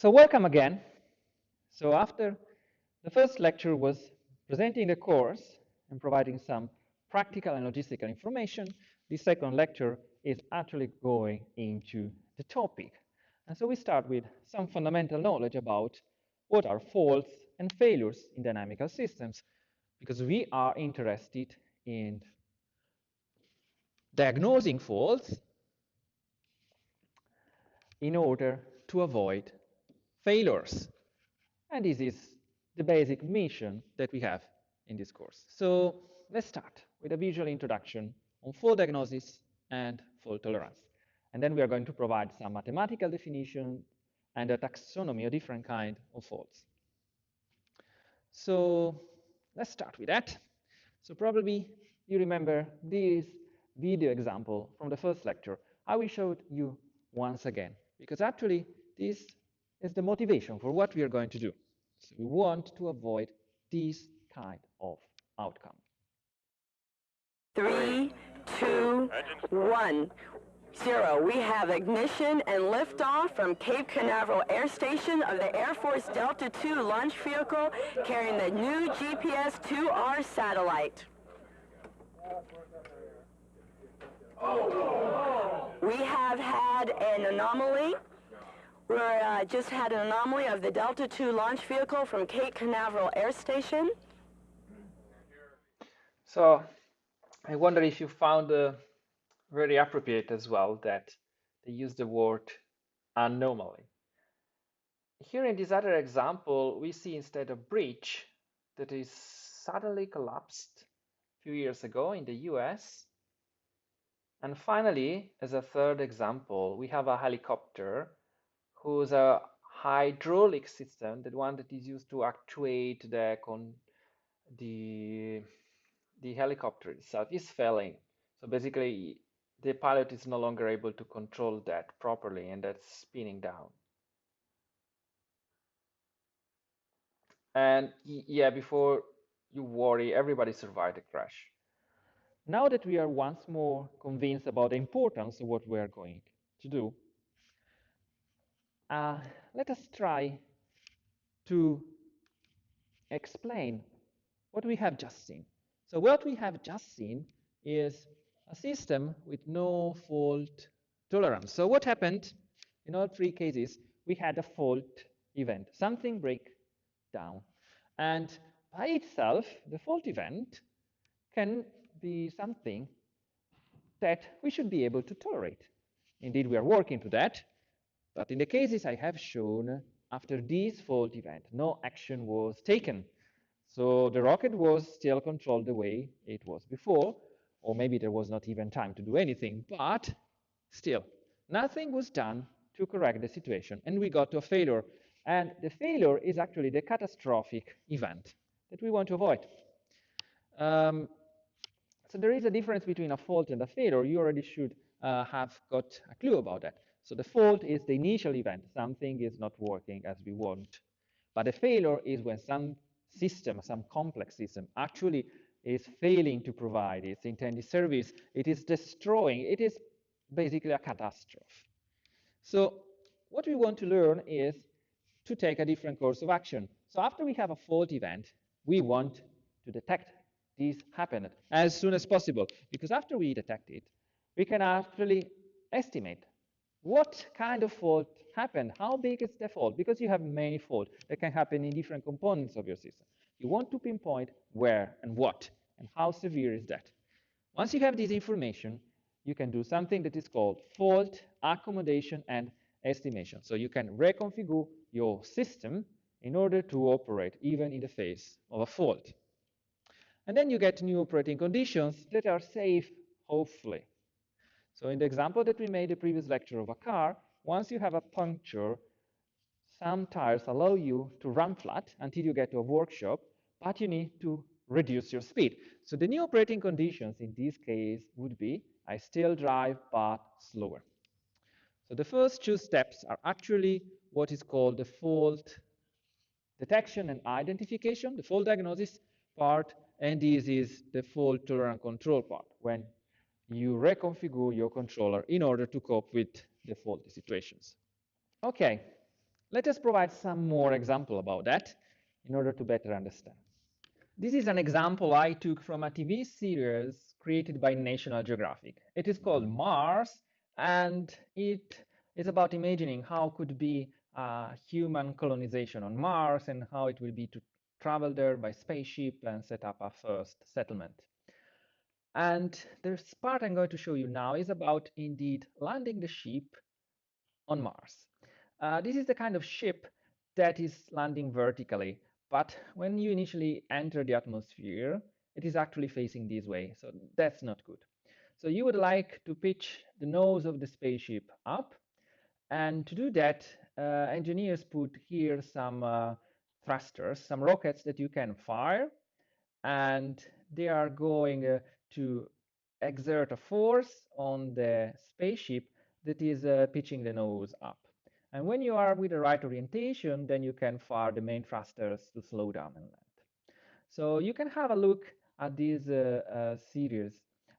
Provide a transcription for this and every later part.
So welcome again. So after the first lecture was presenting the course and providing some practical and logistical information, the second lecture is actually going into the topic. And so we start with some fundamental knowledge about what are faults and failures in dynamical systems, because we are interested in diagnosing faults in order to avoid failures. And this is the basic mission that we have in this course. So let's start with a visual introduction on fault diagnosis and fault tolerance. And then we are going to provide some mathematical definition and a taxonomy of different kind of faults. So let's start with that. So probably you remember this video example from the first lecture. I will show it you once again, because actually this is the motivation for what we are going to do. So we want to avoid this kind of outcome. 3, 2, 1, 0. We have ignition and liftoff from Cape Canaveral Air Station of the Air Force Delta II launch vehicle carrying the new GPS-2R satellite. We have had an anomaly. We just had an anomaly of the Delta II launch vehicle from Cape Canaveral Air Station. So I wonder if you found very appropriate as well that they use the word anomaly. Here in this other example, we see instead a bridge that is suddenly collapsed a few years ago in the US. And finally, as a third example, we have a helicopter whose a hydraulic system, the one that is used to actuate the helicopter itself, is failing. So basically, the pilot is no longer able to control that properly, and that's spinning down. And yeah, before you worry, everybody survived the crash. Now that we are once more convinced about the importance of what we are going to do, let us try to explain what we have just seen. So what we have just seen is a system with no fault tolerance. So what happened in all three cases? We had a fault event, something break down. And by itself, the fault event can be something that we should be able to tolerate. Indeed, we are working to that. But in the cases I have shown, after this fault event, no action was taken. So the rocket was still controlled the way it was before, or maybe there was not even time to do anything, but still, nothing was done to correct the situation, and we got to a failure. And the failure is actually the catastrophic event that we want to avoid. So there is a difference between a fault and a failure. You already should have got a clue about that. So the fault is the initial event. Something is not working as we want. But a failure is when some system, some complex system, actually is failing to provide its intended service. It is destroying. It is basically a catastrophe. So what we want to learn is to take a different course of action. So after we have a fault event, we want to detect this happen as soon as possible, because after we detect it, we can actually estimate what kind of fault happened, how big is the fault, because you have many faults that can happen in different components of your system. You want to pinpoint where and what, and how severe is that. Once you have this information, you can do something that is called fault accommodation and estimation. So you can reconfigure your system in order to operate even in the face of a fault. And then you get new operating conditions that are safe, hopefully. So in the example that we made in the previous lecture of a car, once you have a puncture, some tires allow you to run flat until you get to a workshop, but you need to reduce your speed. So the new operating conditions in this case would be, I still drive, but slower. So the first two steps are actually what is called the fault detection and identification, the fault diagnosis part, and this is the fault tolerant control part, when you reconfigure your controller in order to cope with the faulty situations. Okay, Let us provide some more example about that in order to better understand. This is an example I took from a TV series created by National Geographic. It is called Mars, and it is about imagining how could be human colonization on Mars and how it will be to travel there by spaceship and set up a first settlement. And the part I'm going to show you now is about indeed landing the ship on Mars. This is the kind of ship that is landing vertically, but when you initially enter the atmosphere, it is actually facing this way, so that's not good. So you would like to pitch the nose of the spaceship up, and to do that, engineers put here some thrusters, some rockets that you can fire, and they are going to exert a force on the spaceship that is pitching the nose up. And when you are with the right orientation, then you can fire the main thrusters to slow down and land. So you can have a look at this series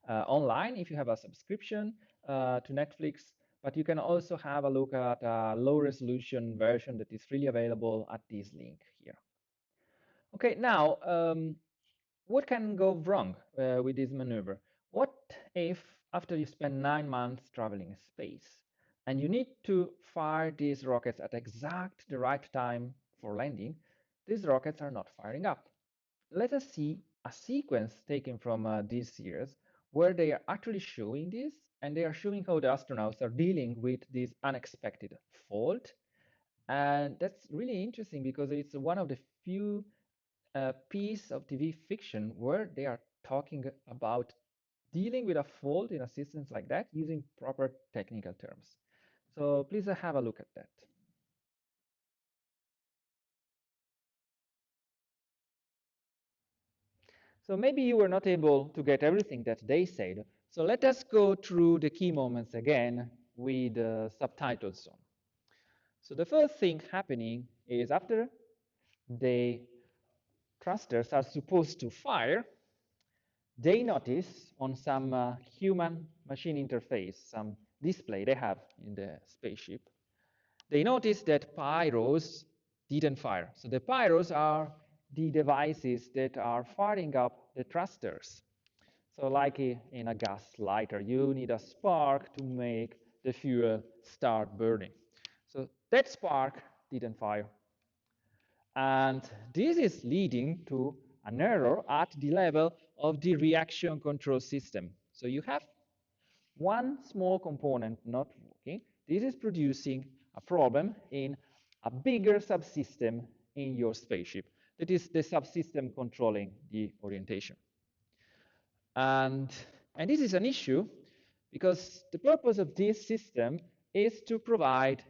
online if you have a subscription to Netflix, but you can also have a look at a low resolution version that is freely available at this link here. Okay, now, what can go wrong with this maneuver? What if after you spend 9 months traveling in space and you need to fire these rockets at exact the right time for landing, these rockets are not firing up? Let us see a sequence taken from this series where they are actually showing this, and they are showing how the astronauts are dealing with this unexpected fault. And that's really interesting because it's one of the few piece of TV fiction where they are talking about dealing with a fault in a systems like that using proper technical terms. So please have a look at that. So maybe you were not able to get everything that they said. So let us go through the key moments again with subtitles on. So the first thing happening is after the thrusters are supposed to fire, they notice on some human-machine interface, some display they have in the spaceship, they notice that pyros didn't fire. So the pyros are the devices that are firing up the thrusters. So like in a gas lighter, you need a spark to make the fuel start burning. So that spark didn't fire. And this is leading to an error at the level of the reaction control system. So you have one small component not working. This is producing a problem in a bigger subsystem in your spaceship. That is the subsystem controlling the orientation. And this is an issue because the purpose of this system is to provide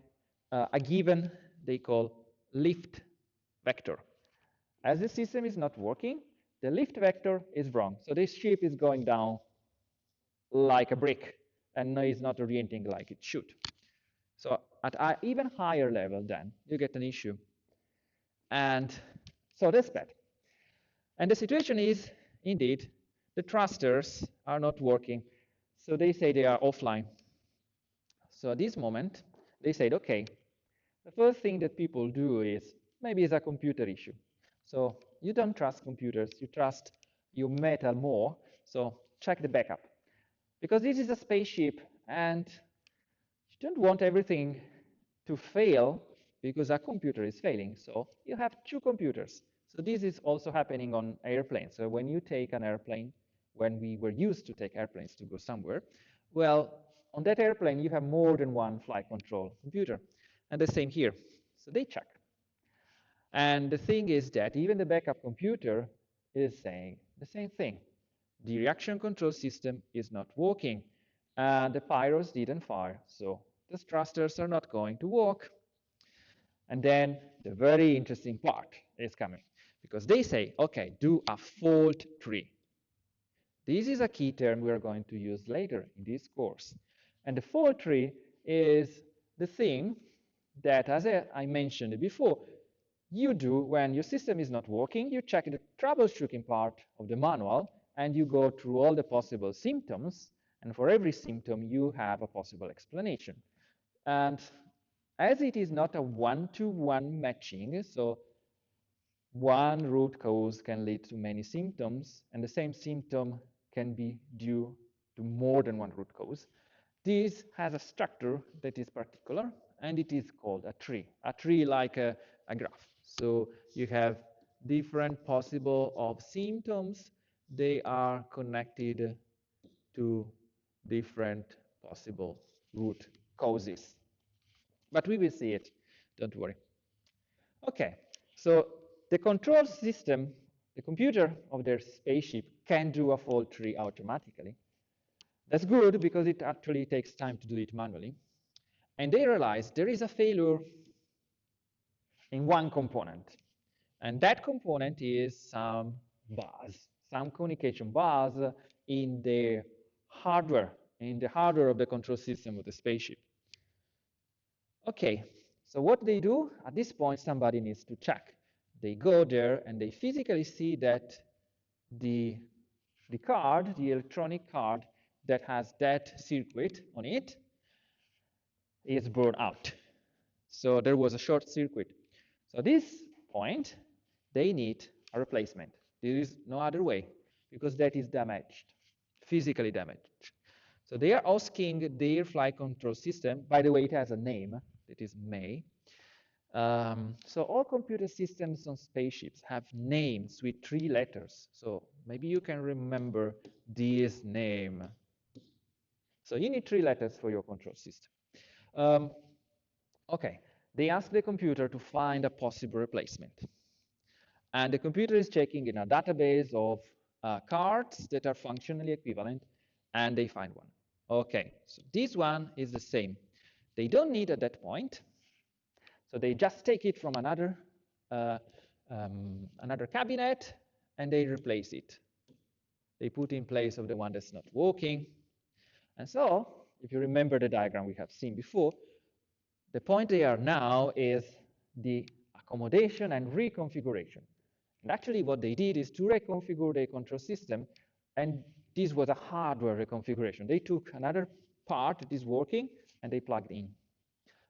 a given, they call lift vector. As the system is not working, the lift vector is wrong. So this ship is going down like a brick and is not orienting like it should. So at an even higher level, then you get an issue. And so that's bad. And the situation is, indeed, the thrusters are not working. So they say they are offline. So at this moment, they said, OK, the first thing that people do is maybe it's a computer issue. So you don't trust computers, you trust your metal more. So check the backup. Because this is a spaceship, and you don't want everything to fail because a computer is failing. So you have two computers. So this is also happening on airplanes. So when you take an airplane, when we were used to take airplanes to go somewhere, well, on that airplane, you have more than one flight control computer. And the same here. So they check. And the thing is that even the backup computer is saying the same thing. The reaction control system is not working. And the pyros didn't fire. So the thrusters are not going to work. And then the very interesting part is coming. Because they say, OK, do a fault tree. This is a key term we are going to use later in this course. And the fault tree is the thing that, as I mentioned before, you do when your system is not working. You check the troubleshooting part of the manual, and you go through all the possible symptoms. And for every symptom, you have a possible explanation. And as it is not a one-to-one matching, so one root cause can lead to many symptoms, and the same symptom can be due to more than one root cause. This has a structure that is particular, and it is called a tree like a graph. So you have different possible of symptoms. They are connected to different possible root causes. But we will see it, don't worry. Okay, so the control system, the computer of their spaceship can do a fault tree automatically. That's good because it actually takes time to do it manually. And they realize there is a failure in one component. And that component is some bus, some communication bus in the hardware of the control system of the spaceship. Okay, so what they do, at this point, somebody needs to check. They go there and they physically see that the card, the electronic card that has that circuit on it is burned out. So there was a short circuit. So at this point, they need a replacement. There is no other way because that is damaged, physically damaged. So they are asking their flight control system, by the way, it has a name, it is May. So all computer systems on spaceships have names with 3 letters. So maybe you can remember this name. So you need 3 letters for your control system. Okay, they ask the computer to find a possible replacement. And the computer is checking in a database of cards that are functionally equivalent, and they find one. Okay, so this one is the same. They don't need at that point, so they just take it from another cabinet, and they replace it. They put in place of the one that's not working. And so, if you remember the diagram we have seen before, the point they are now is the accommodation and reconfiguration. And actually what they did is to reconfigure the control system, and this was a hardware reconfiguration. They took another part that is working, and they plugged in.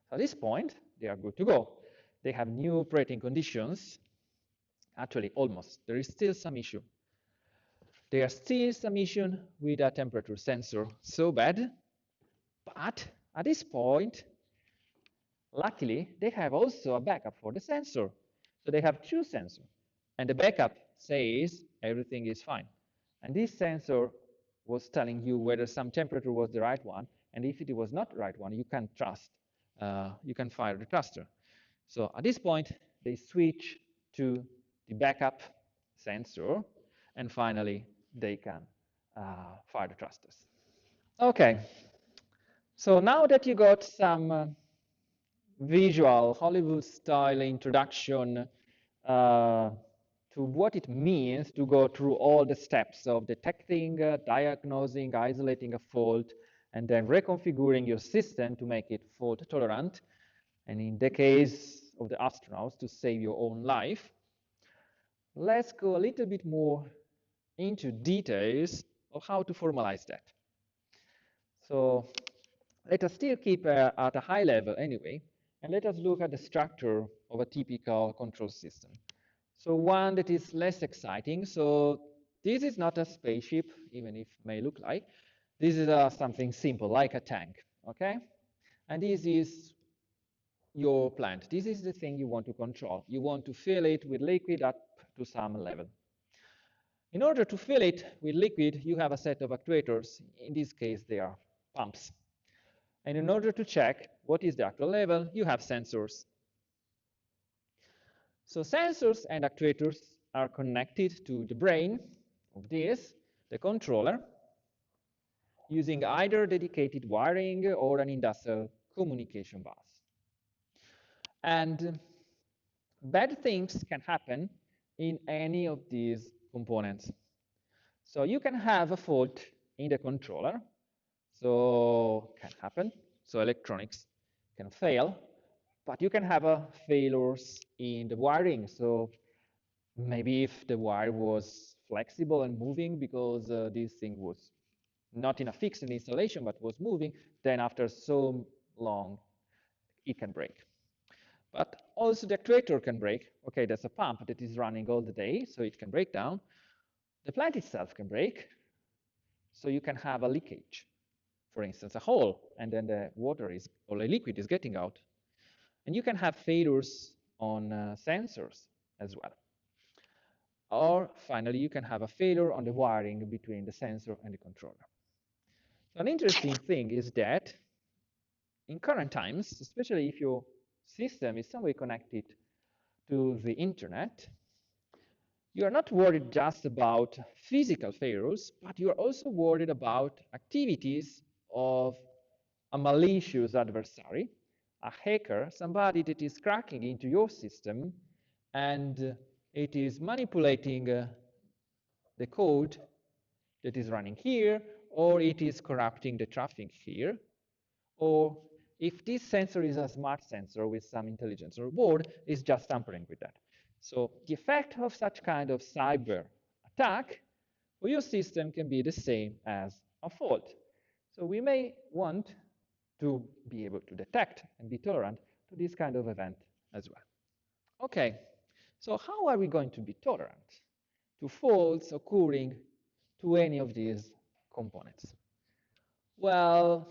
So at this point, they are good to go. They have new operating conditions. Actually, almost. There is still some issue. There are still some issue with a temperature sensor, so bad. But at this point, luckily, they have also a backup for the sensor. So they have 2 sensors. And the backup says everything is fine. And this sensor was telling you whether some temperature was the right one. And if it was not the right one, you can fire the thruster. So at this point, they switch to the backup sensor. And finally, they can fire the thrusters. OK. So now that you got some visual Hollywood-style introduction to what it means to go through all the steps of detecting, diagnosing, isolating a fault, and then reconfiguring your system to make it fault tolerant, and in the case of the astronauts, to save your own life. Let's go a little bit more into details of how to formalize that. So let us still keep at a high level anyway, and let us look at the structure of a typical control system. So one that is less exciting. So this is not a spaceship, even if it may look like. This is something simple, like a tank, okay? And this is your plant. This is the thing you want to control. You want to fill it with liquid up to some level. In order to fill it with liquid, you have a set of actuators. In this case, they are pumps. And in order to check what is the actual level, you have sensors. So sensors and actuators are connected to the brain of this, the controller, using either dedicated wiring or an industrial communication bus. And bad things can happen in any of these components. So you can have a fault in the controller. So can happen. So electronics can fail. But you can have failures in the wiring. So maybe if the wire was flexible and moving because this thing was not in a fixed installation but was moving, then after so long, it can break. But also the actuator can break. Okay, there's a pump that is running all the day, so it can break down. The plant itself can break, so you can have a leakage, for instance, a hole, and then the water is, or the liquid is getting out. And you can have failures on sensors as well. Or finally, you can have a failure on the wiring between the sensor and the controller. So an interesting thing is that in current times, especially if your system is some way connected to the internet, you are not worried just about physical failures, but you are also worried about activities of a malicious adversary, a hacker, somebody that is cracking into your system and it is manipulating the code that is running here, or it is corrupting the traffic here, or if this sensor is a smart sensor with some intelligence or board, is just tampering with that. So the effect of such kind of cyber attack for your system can be the same as a fault. So we may want to be able to detect and be tolerant to this kind of event as well. Okay, so how are we going to be tolerant to faults occurring to any of these components? Well,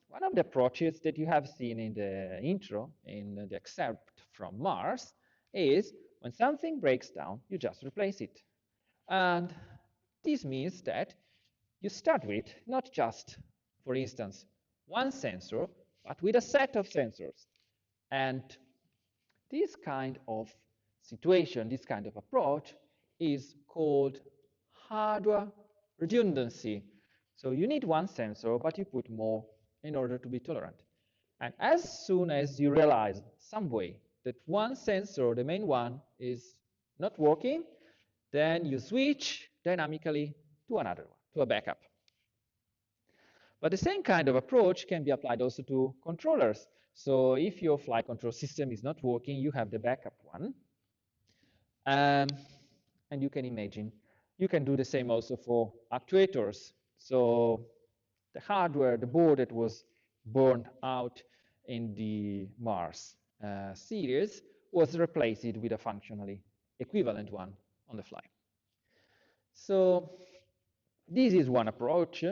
one of the approaches that you have seen in the intro, in the excerpt from Mars, is when something breaks down, you just replace it. And this means that you start with not just, for instance, one sensor, but with a set of sensors. And this kind of situation, this kind of approach is called hardware redundancy. So you need one sensor, but you put more in order to be tolerant. And as soon as you realize some way that one sensor, the main one, is not working, then you switch dynamically to another one, to a backup. But the same kind of approach can be applied also to controllers. So if your flight control system is not working, you have the backup one. And you can imagine, you can do the same also for actuators. So the hardware, the board that was burned out in the Mars series was replaced with a functionally equivalent one on the fly. So this is one approach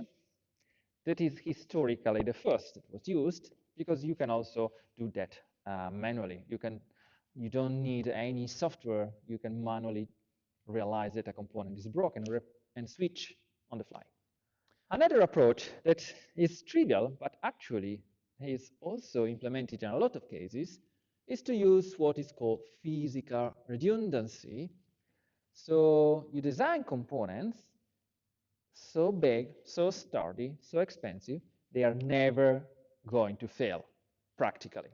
that is historically the first that was used, because you can also do that manually. You don't need any software. You can manually realize that a component is broken and switch on the fly. Another approach that is trivial, but actually is also implemented in a lot of cases, is to use what is called physical redundancy. So you design components so big, so sturdy, so expensive, they are never going to fail, practically.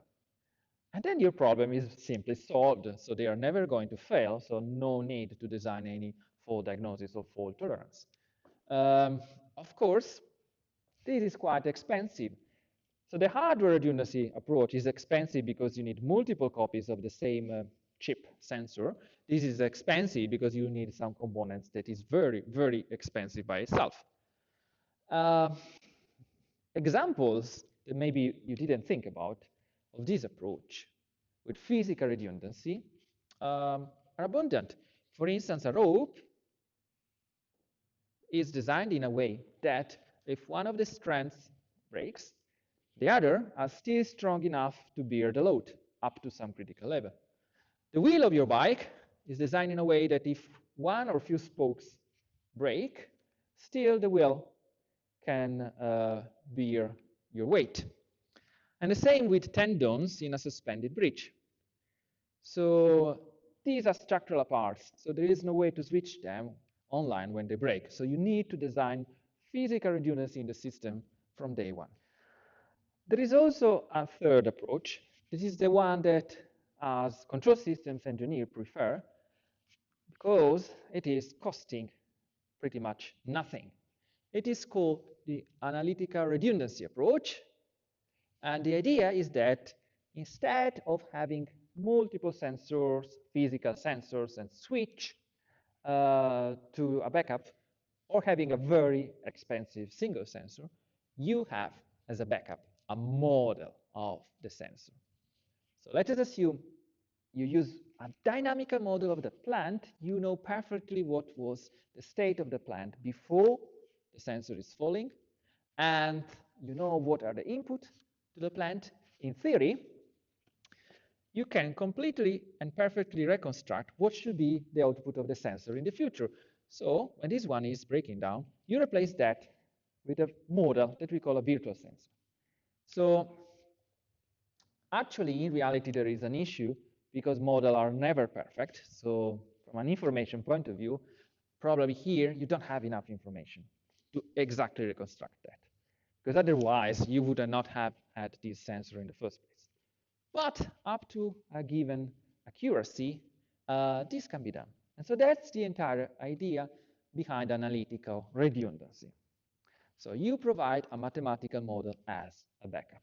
And then your problem is simply solved. So they are never going to fail, so no need to design any fault diagnosis or fault tolerance. Of course, this is quite expensive. So the hardware redundancy approach is expensive because you need multiple copies of the same chip sensor. This is expensive because you need some components that is very, very expensive by itself. Examples that maybe you didn't think about of this approach with physical redundancy are abundant. For instance, a rope is designed in a way that if one of the strands breaks, the other are still strong enough to bear the load up to some critical level. The wheel of your bike is designed in a way that if one or few spokes break, still the wheel can bear your weight. And the same with tendons in a suspended bridge. So these are structural parts, so there is no way to switch them online when they break. So you need to design physical redundancy in the system from day one. There is also a third approach. This is the one that as control systems engineers prefer, because it is costing pretty much nothing. It is called the analytical redundancy approach. And the idea is that instead of having multiple sensors, physical sensors, and switch to a backup, or having a very expensive single sensor, you have as a backup a model of the sensor. So let us assume you use a dynamical model of the plant. You know perfectly what was the state of the plant before the sensor is falling, and you know what are the input to the plant. In theory, you can completely and perfectly reconstruct what should be the output of the sensor in the future. So when this one is breaking down, you replace that with a model that we call a virtual sensor. So actually, in reality, there is an issue because models are never perfect. So from an information point of view, probably here you don't have enough information to exactly reconstruct that. Because otherwise, you would not have had this sensor in the first place. But up to a given accuracy, this can be done. And so that's the entire idea behind analytical redundancy. So you provide a mathematical model as a backup.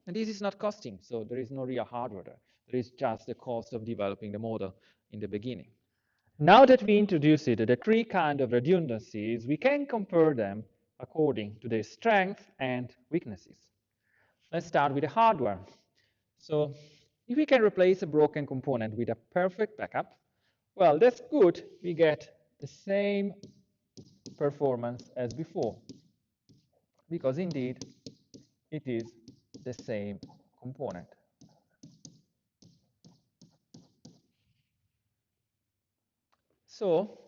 And this is not costing, so there is no real hardware there. There is just the cost of developing the model in the beginning. Now that we introduced it, the three kinds of redundancies, we can compare them according to their strengths and weaknesses. Let's start with the hardware. So if we can replace a broken component with a perfect backup, well, that's good. We get the same performance as before, because indeed it is the same component. So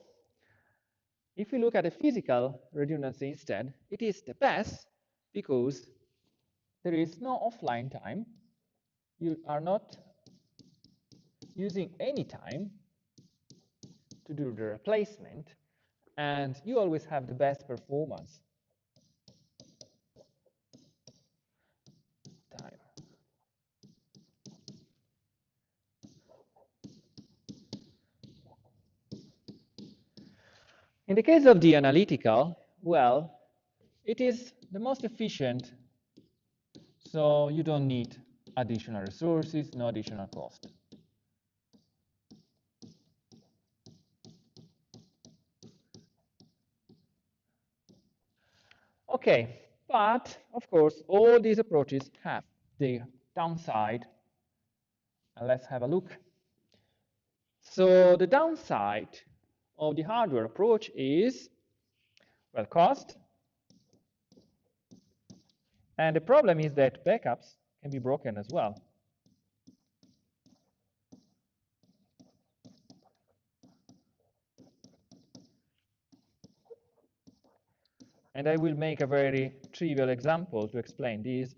if we look at the physical redundancy instead, it is the best because there is no offline time. You are not using any time to do the replacement, and you always have the best performance time. In the case of the analytical, well, it is the most efficient, so you don't need additional resources, no additional cost. Okay, but of course, all these approaches have their downside. And let's have a look. So the downside of the hardware approach is, well, cost. And the problem is that backups can be broken as well. And I will make a very trivial example to explain this.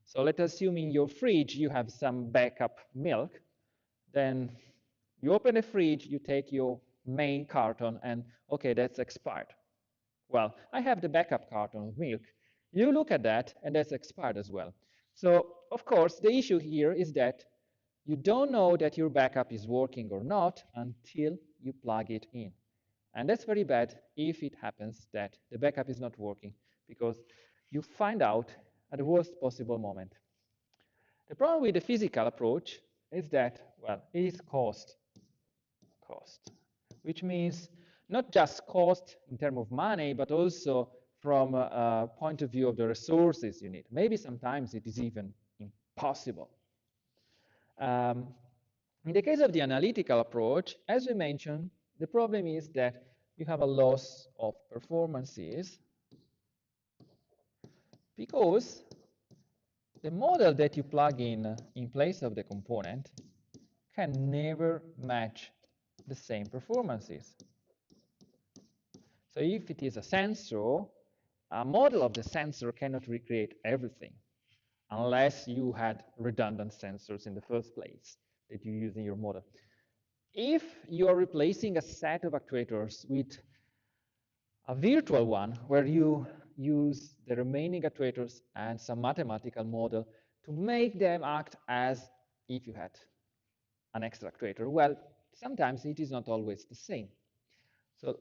So let's assume in your fridge you have some backup milk. Then you open the fridge, you take your main carton, and OK, that's expired. Well, I have the backup carton of milk. You look at that, and that's expired as well. So, of course, the issue here is that you don't know that your backup is working or not until you plug it in. And that's very bad if it happens that the backup is not working, because you find out at the worst possible moment. The problem with the physical approach is that, well, it is cost, which means not just cost in terms of money, but also from a point of view of the resources you need. Maybe sometimes it is even impossible. In the case of the analytical approach, as we mentioned, the problem is that you have a loss of performances because the model that you plug in place of the component can never match the same performances. So if it is a sensor, a model of the sensor cannot recreate everything unless you had redundant sensors in the first place that you use in your model. If you are replacing a set of actuators with a virtual one where you use the remaining actuators and some mathematical model to make them act as if you had an extra actuator, well, sometimes it is not always the same. So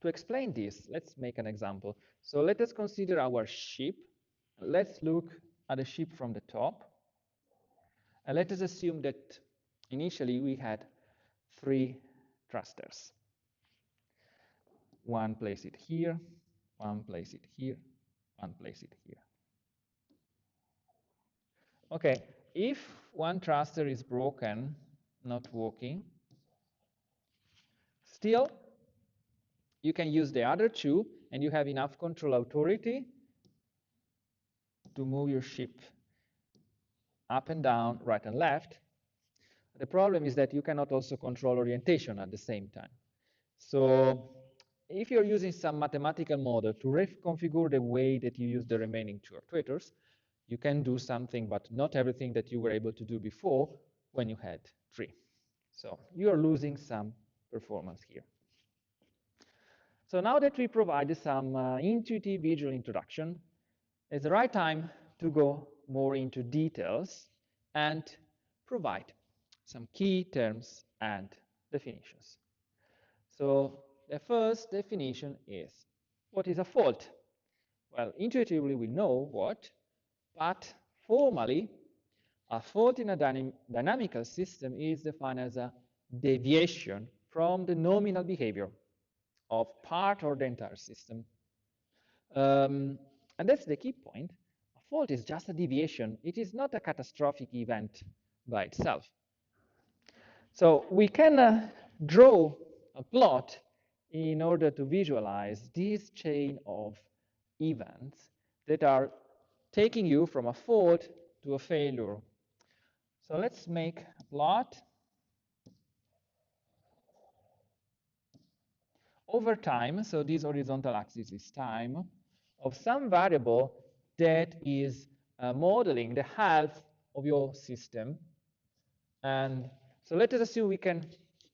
to explain this, let's make an example. So let us consider our ship. Let's look at the ship from the top. And let us assume that initially we had 3 thrusters. One place it here, one place it here, one place it here. Okay, if one thruster is broken, not working, still you can use the other two, and you have enough control authority to move your ship up and down, right and left. The problem is that you cannot also control orientation at the same time. So if you're using some mathematical model to reconfigure the way that you use the remaining two actuators, you can do something, but not everything that you were able to do before when you had three. So you are losing some performance here. So now that we provided some intuitive visual introduction, it's the right time to go more into details and provide some key terms and definitions. So the first definition is, what is a fault? Well, intuitively we know what, but formally, a fault in a dynamical system is defined as a deviation from the nominal behavior of part or the entire system. And that's the key point. A fault is just a deviation. It is not a catastrophic event by itself. So we can draw a plot in order to visualize this chain of events that are taking you from a fault to a failure. So let's make a plot over time. So this horizontal axis is time of some variable that is modeling the health of your system. And so let us assume we can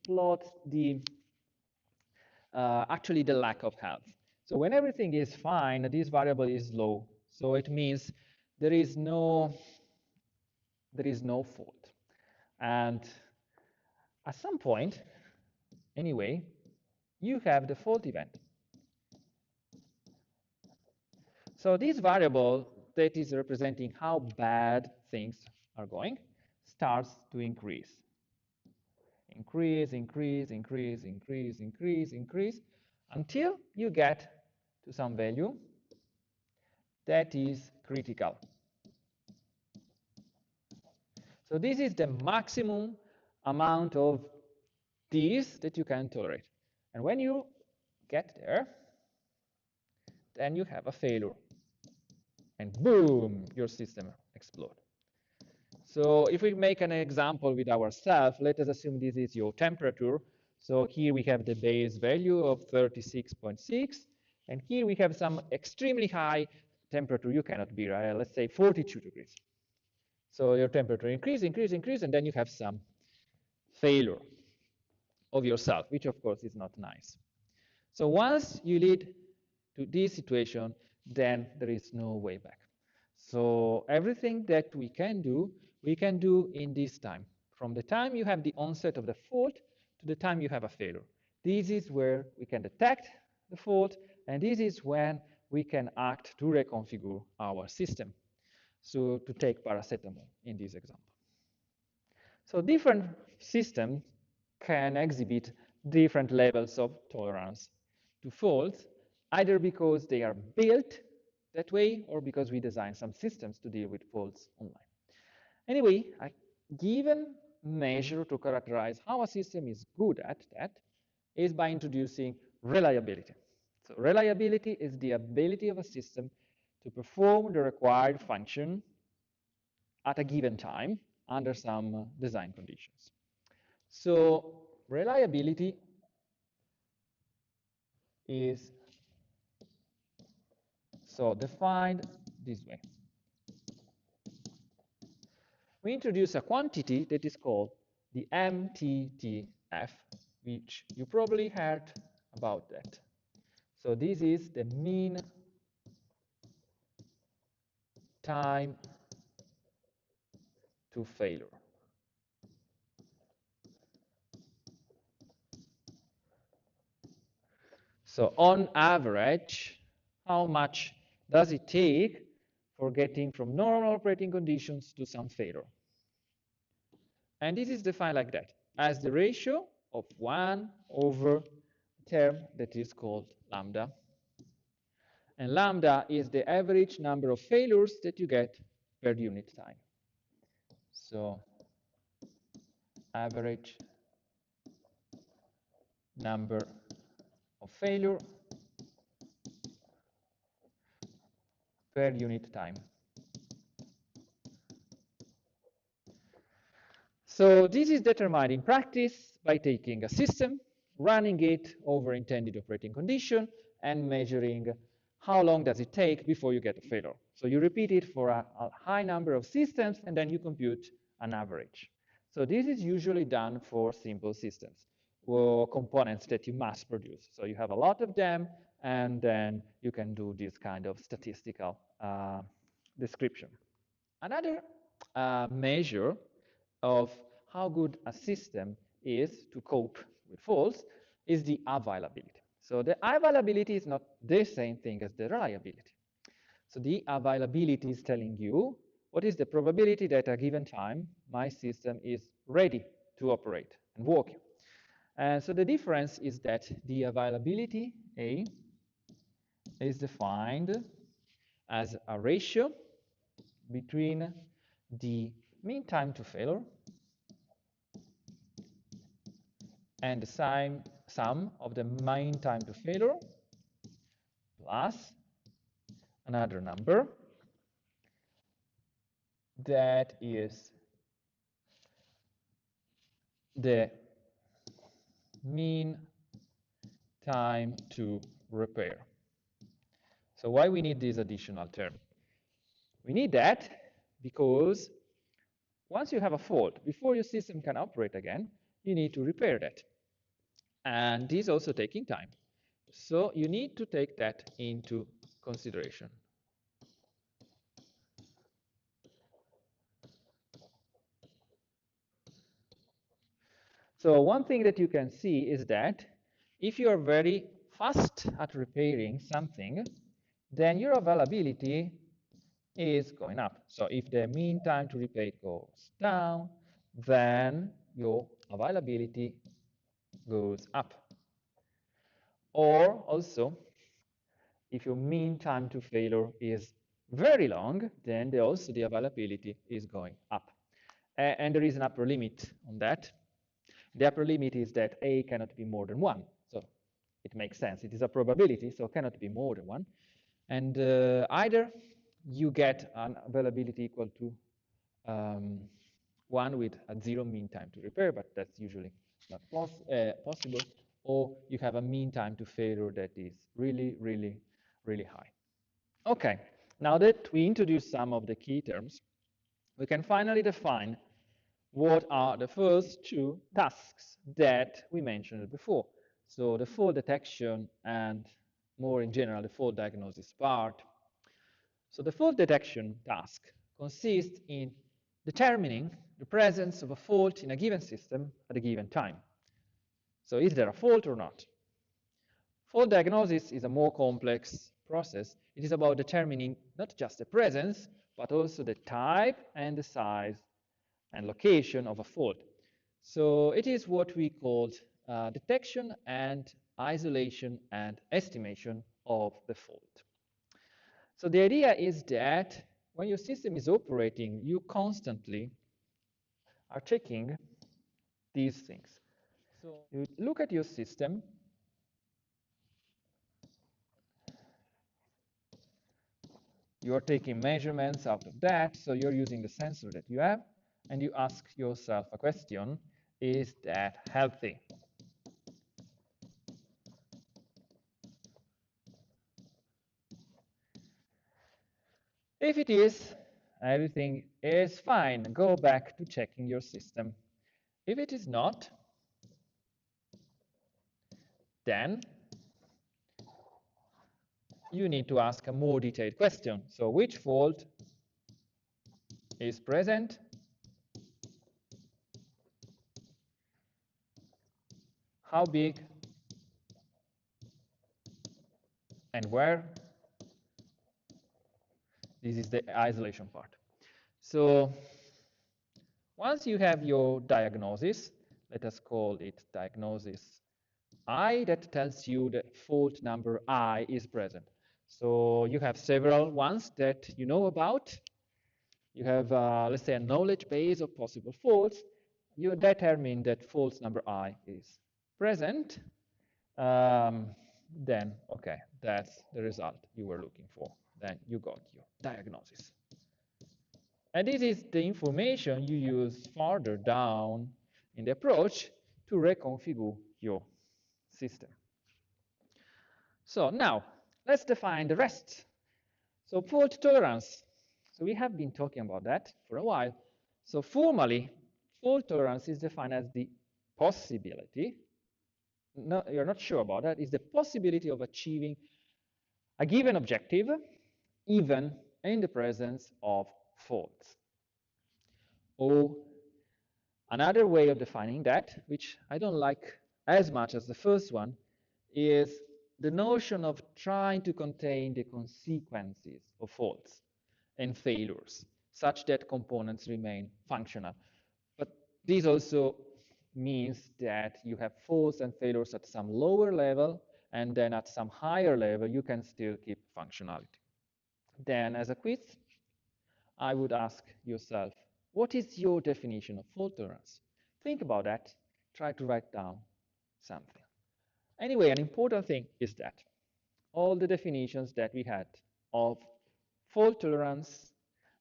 plot the actually the lack of health. So when everything is fine, this variable is low. So it means there is no fault. And at some point, anyway, you have the fault event. So this variable that is representing how bad things are going starts to increase. Increase, increase, increase, increase, increase, increase, until you get to some value that is critical. So this is the maximum amount of this that you can tolerate. And when you get there, then you have a failure. And boom, your system explodes. So if we make an example with ourselves, let us assume this is your temperature. So here we have the base value of 36.6. And here we have some extremely high temperature you cannot bear, let's say 42 degrees. So your temperature increase, increase, increase, and then you have some failure of yourself, which of course is not nice. So once you lead to this situation, then there is no way back. So everything that we can do in this time. From the time you have the onset of the fault to the time you have a failure. This is where we can detect the fault, and this is when we can act to reconfigure our system. So to take paracetamol in this example. So different systems can exhibit different levels of tolerance to faults, either because they are built that way or because we design some systems to deal with faults online. Anyway, a given measure to characterize how a system is good at that is by introducing reliability. So reliability is the ability of a system to perform the required function at a given time under some design conditions. So reliability is defined this way. We introduce a quantity that is called the MTTF, which you probably heard about that. So this is the mean time to failure. So on average, how much does it take for getting from normal operating conditions to some failure? And this is defined like that, as the ratio of 1 over a term that is called lambda. And lambda is the average number of failures that you get per unit time. So average number of failure per unit time. So this is determined in practice by taking a system, running it over intended operating condition, and measuring how long does it take before you get a failure. So you repeat it for a high number of systems, and then you compute an average. So this is usually done for simple systems or components that you mass produce. So you have a lot of them, and then you can do this kind of statistical description. Another measure of how good a system is to cope with faults is the availability. So the availability is not the same thing as the reliability. So the availability is telling you what is the probability that at a given time my system is ready to operate and working. And so the difference is that the availability, A, is defined as a ratio between the mean time to failure and the sum of the mean time to failure plus another number that is the mean time to repair. So why we need this additional term? We need that because once you have a fault, before your system can operate again, you need to repair that. And this is also taking time. So you need to take that into consideration. So one thing that you can see is that if you are very fast at repairing something, then your availability is going up. So if the mean time to repair goes down, then your availability goes up. Or also, if your mean time to failure is very long, then also the availability is going up. And there is an upper limit on that. The upper limit is that A cannot be more than 1. So it makes sense. It is a probability, so it cannot be more than 1. And either you get an availability equal to 1 with a 0 mean time to repair, but that's usually not possible, or you have a mean time to failure that is really, really, really high. Okay, now that we introduced some of the key terms, we can finally define what are the first two tasks that we mentioned before. So the fault detection and more in general, the fault diagnosis part. So the fault detection task consists in determining the presence of a fault in a given system at a given time. So is there a fault or not? Fault diagnosis is a more complex process. It is about determining not just the presence, but also the type and the size and location of a fault. So it is what we call detection and isolation and estimation of the fault. So the idea is that when your system is operating, you constantly are checking these things. So you look at your system, you are taking measurements out of that, so you're using the sensor that you have, and you ask yourself a question, is that healthy? If it is, everything is fine. Go back to checking your system. If it is not, then you need to ask a more detailed question. So which fault is present? How big? And where? This is the isolation part. So once you have your diagnosis, let us call it diagnosis I, that tells you the fault number I is present. So you have several ones that you know about. You have, let's say, a knowledge base of possible faults. You determine that false number I is present. Then, okay, that's the result you were looking for. Then you got your diagnosis. And this is the information you use further down in the approach to reconfigure your system. So now, let's define the rest. So fault tolerance. So we have been talking about that for a while. So formally, fault tolerance is defined as the possibility, no, you're not sure about that, is the possibility of achieving a given objective even in the presence of faults. Or another way of defining that, which I don't like as much as the first one, is the notion of trying to contain the consequences of faults and failures, such that components remain functional. But this also means that you have faults and failures at some lower level, and then at some higher level, you can still keep functionality. Then, as a quiz, I would ask yourself, what is your definition of fault tolerance? Think about that. Try to write down something. Anyway, an important thing is that all the definitions that we had of fault tolerance,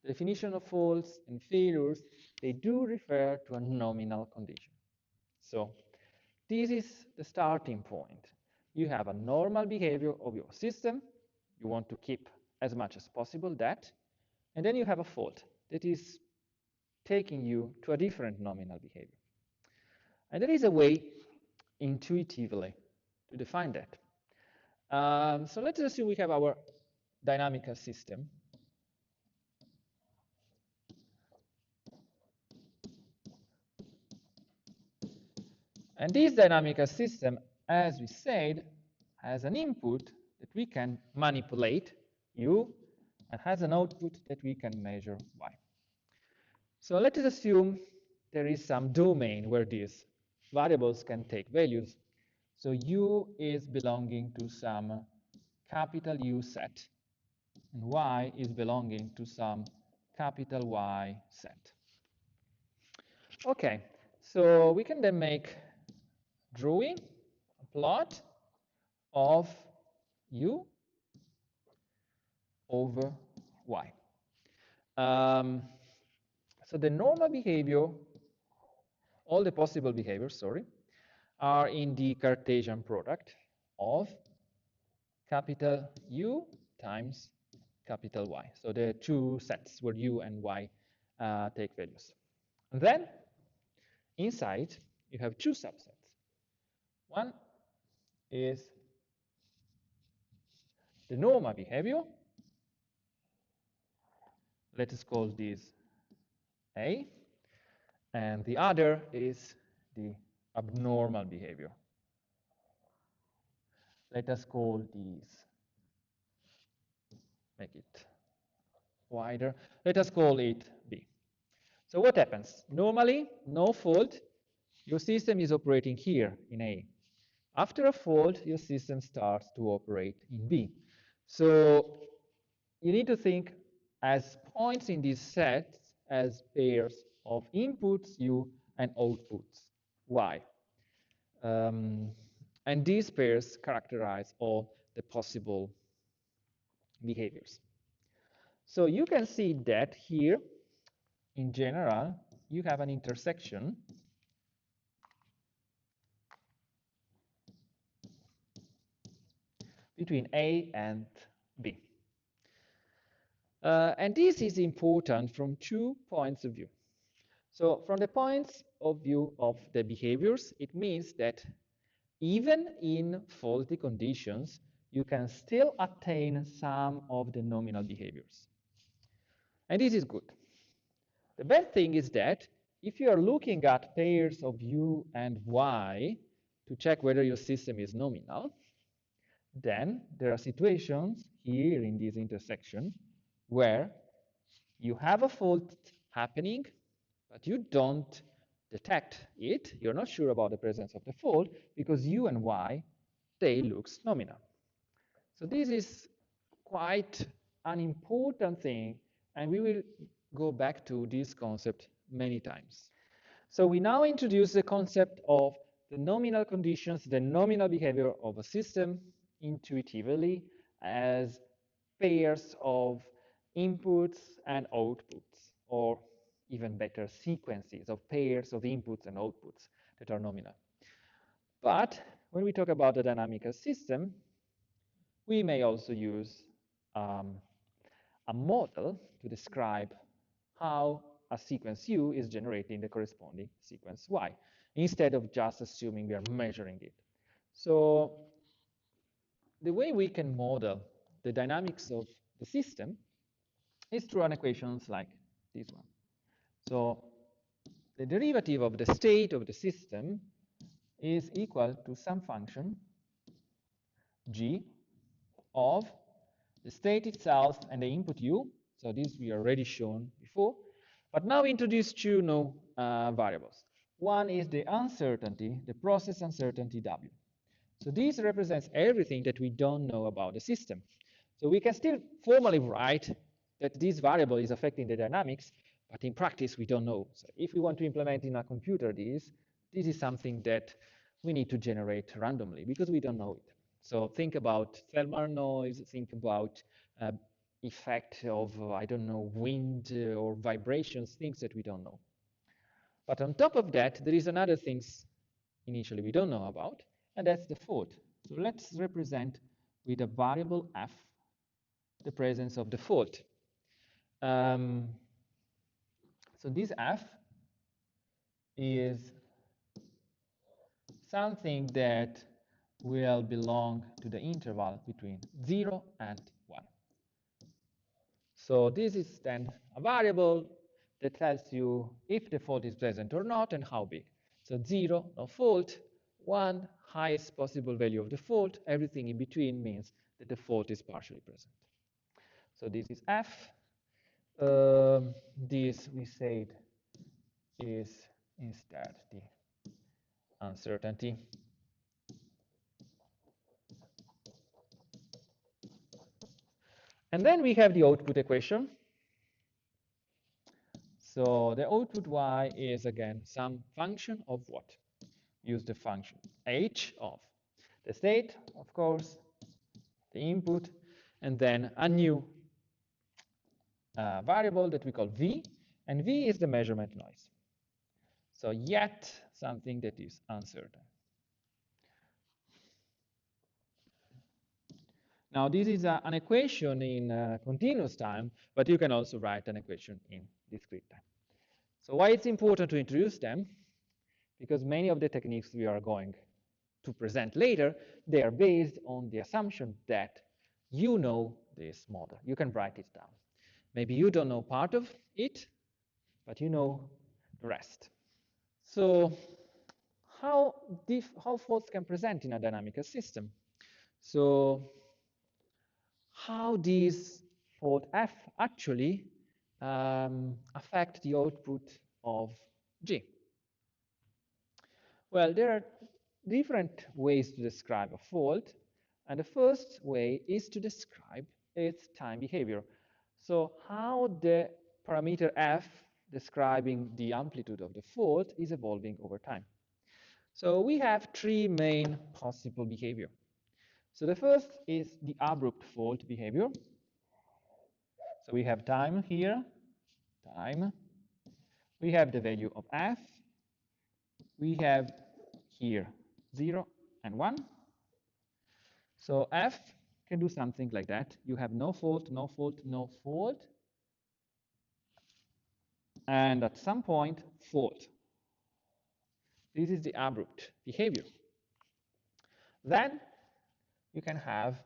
definition of faults and failures, they do refer to a nominal condition. So this is the starting point. You have a normal behavior of your system. You want to keep as much as possible that. And then you have a fault that is taking you to a different nominal behavior. And there is a way intuitively to define that. So let's assume we have our dynamical system. And this dynamical system, as we said, has an input that we can manipulate, u, and has an output that we can measure, y. So let us assume there is some domain where these variables can take values. So u is belonging to some capital U set, and y is belonging to some capital Y set. Okay, so we can then make drawing, a plot of u over y. So the normal behavior, all the possible behaviors, sorry, are in the Cartesian product of capital U times capital Y. So there are two sets where U and Y take values. And then inside, you have two subsets. One is the normal behavior. Let us call this A. And the other is the abnormal behavior. Let us call these, make it wider. Let us call it B. So what happens? Normally, no fault, your system is operating here in A. After a fault, your system starts to operate in B. So you need to think as points in this set as pairs of inputs U and outputs Y. And these pairs characterize all the possible behaviors. So you can see that here, in general, you have an intersection between A and B. And this is important from 2 points of view. So from the points of view of the behaviors, it means that even in faulty conditions, you can still attain some of the nominal behaviors. And this is good. The bad thing is that if you are looking at pairs of U and Y to check whether your system is nominal, then there are situations here in this intersection where you have a fault happening, but you don't detect it. You're not sure about the presence of the fault because U and Y, they look nominal. So this is quite an important thing, and we will go back to this concept many times. So we now introduce the concept of the nominal conditions, the nominal behavior of a system intuitively as pairs of inputs and outputs, or even better, sequences of pairs of inputs and outputs that are nominal. But when we talk about a dynamical system, we may also use a model to describe how a sequence U is generating the corresponding sequence Y, instead of just assuming we are measuring it. So the way we can model the dynamics of the system is through an equations like this one. So the derivative of the state of the system is equal to some function g of the state itself and the input u. So this we already shown before. But now we introduce two new variables. One is the uncertainty, the process uncertainty w. So this represents everything that we don't know about the system. So we can still formally write that this variable is affecting the dynamics, but in practice we don't know. So if we want to implement in a computer this is something that we need to generate randomly because we don't know it. So think about thermal noise, think about effect of, I don't know, wind or vibrations, things that we don't know. But on top of that, there is another things initially we don't know about, and that's the fault. So let's represent with a variable f the presence of the fault. So this f is something that will belong to the interval between 0 and 1. So this is then a variable that tells you if the fault is present or not and how big. So 0, no fault, 1, highest possible value of the fault. Everything in between means that the fault is partially present. So this is f. This we said is instead the uncertainty. And then we have the output equation. So the output y is, again, some function of what? Use the function h of the state, of course, the input, and then a new variable that we call v, and v is the measurement noise. So yet something that is uncertain. Now this is an equation in continuous time, but you can also write an equation in discrete time. So why it's important to introduce them? Because many of the techniques we are going to present later, they are based on the assumption that you know this model. You can write it down. Maybe you don't know part of it, but you know the rest. So how faults can present in a dynamical system? So how these fault f actually affect the output of G? Well, there are different ways to describe a fault, and the first way is to describe its time behavior. So how the parameter f describing the amplitude of the fault is evolving over time. So we have three main possible behavior. So the first is the abrupt fault behavior. So we have time here, time. We have the value of f. We have here 0 and 1. So f can do something like that. You have no fault, no fault, no fault. And at some point, fault. This is the abrupt behavior. Then you can have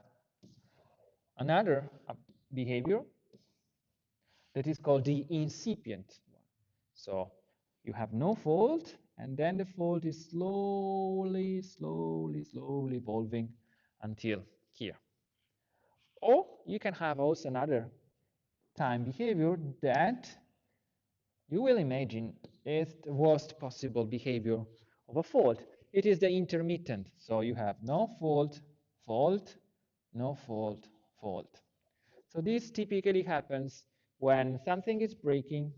another behavior that is called the incipient one. So you have no fault, and then the fault is slowly evolving until here. Or you can have also another time behavior that you will imagine is the worst possible behavior of a fault. It is the intermittent. So you have no fault, fault, no fault, fault. So this typically happens when something is breaking,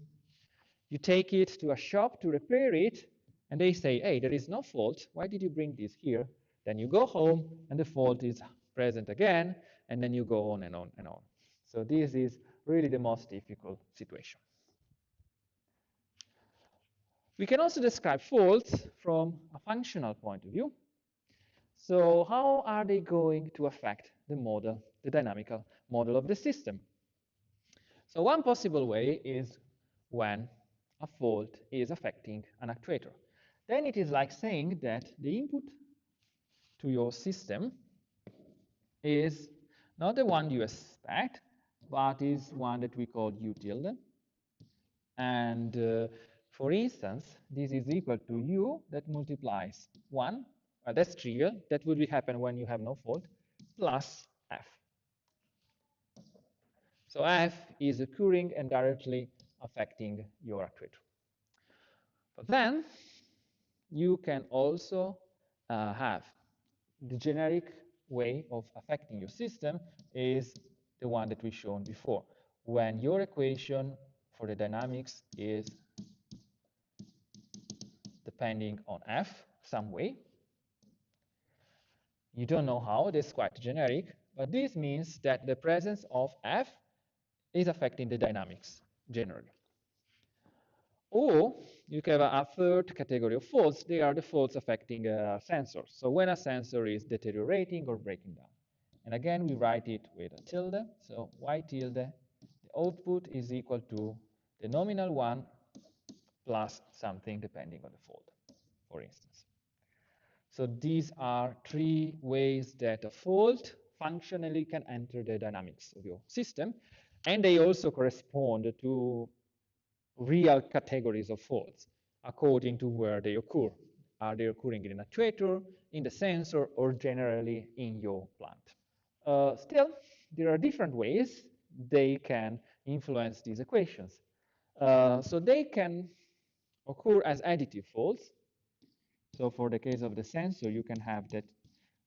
you take it to a shop to repair it, and they say, hey, there is no fault. Why did you bring this here? Then you go home, and the fault is present again, and then you go on and on and on. So this is really the most difficult situation. We can also describe faults from a functional point of view. So how are they going to affect the model, the dynamical model of the system? So one possible way is when a fault is affecting an actuator. Then it is like saying that the input to your system is not the one you expect, but is one that we call u tilde. And for instance, this is equal to u that multiplies 1. That's trivial. That would happen when you have no fault, plus f. So f is occurring and directly affecting your actuator. But then you can also have the generic way of affecting your system is the one that we've shown before. When your equation for the dynamics is depending on f some way, you don't know how, this is quite generic, but this means that the presence of f is affecting the dynamics generally. Or you can have a third category of faults. They are the faults affecting sensors. So when a sensor is deteriorating or breaking down. And again, we write it with a tilde. So y tilde, the output is equal to the nominal one plus something depending on the fault, for instance. So these are three ways that a fault functionally can enter the dynamics of your system. And they also correspond to real categories of faults according to where they occur. Are they occurring in an actuator, in the sensor, or generally in your plant? Still, there are different ways they can influence these equations. So they can occur as additive faults. So for the case of the sensor, you can have that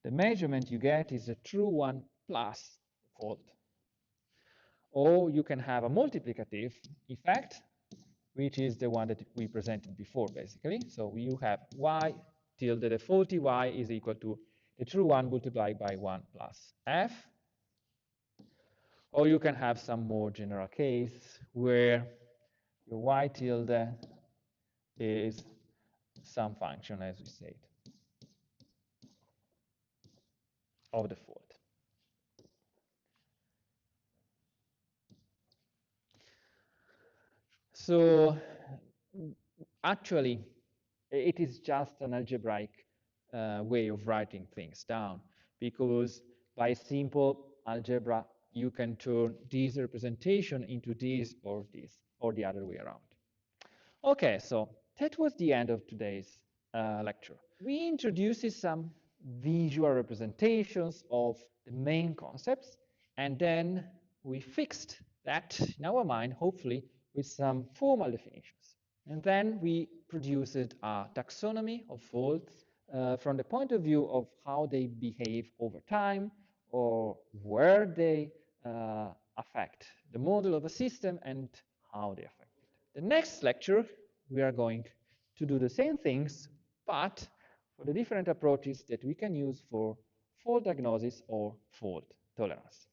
the measurement you get is a true one plus fault. Or you can have a multiplicative effect, which is the one that we presented before, basically. So you have y tilde, the faulty y is equal to the true one multiplied by 1 plus f. Or you can have some more general case where your y tilde is some function, as we said, of the fault. So actually, it is just an algebraic way of writing things down, because by simple algebra, you can turn this representation into this, or the other way around. Okay, so that was the end of today's lecture. We introduced some visual representations of the main concepts, and then we fixed that in our mind, hopefully, with some formal definitions. And then we produced a taxonomy of faults from the point of view of how they behave over time, or where they affect the model of a system and how they affect it. The next lecture, we are going to do the same things, but for the different approaches that we can use for fault diagnosis or fault tolerance.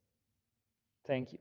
Thank you.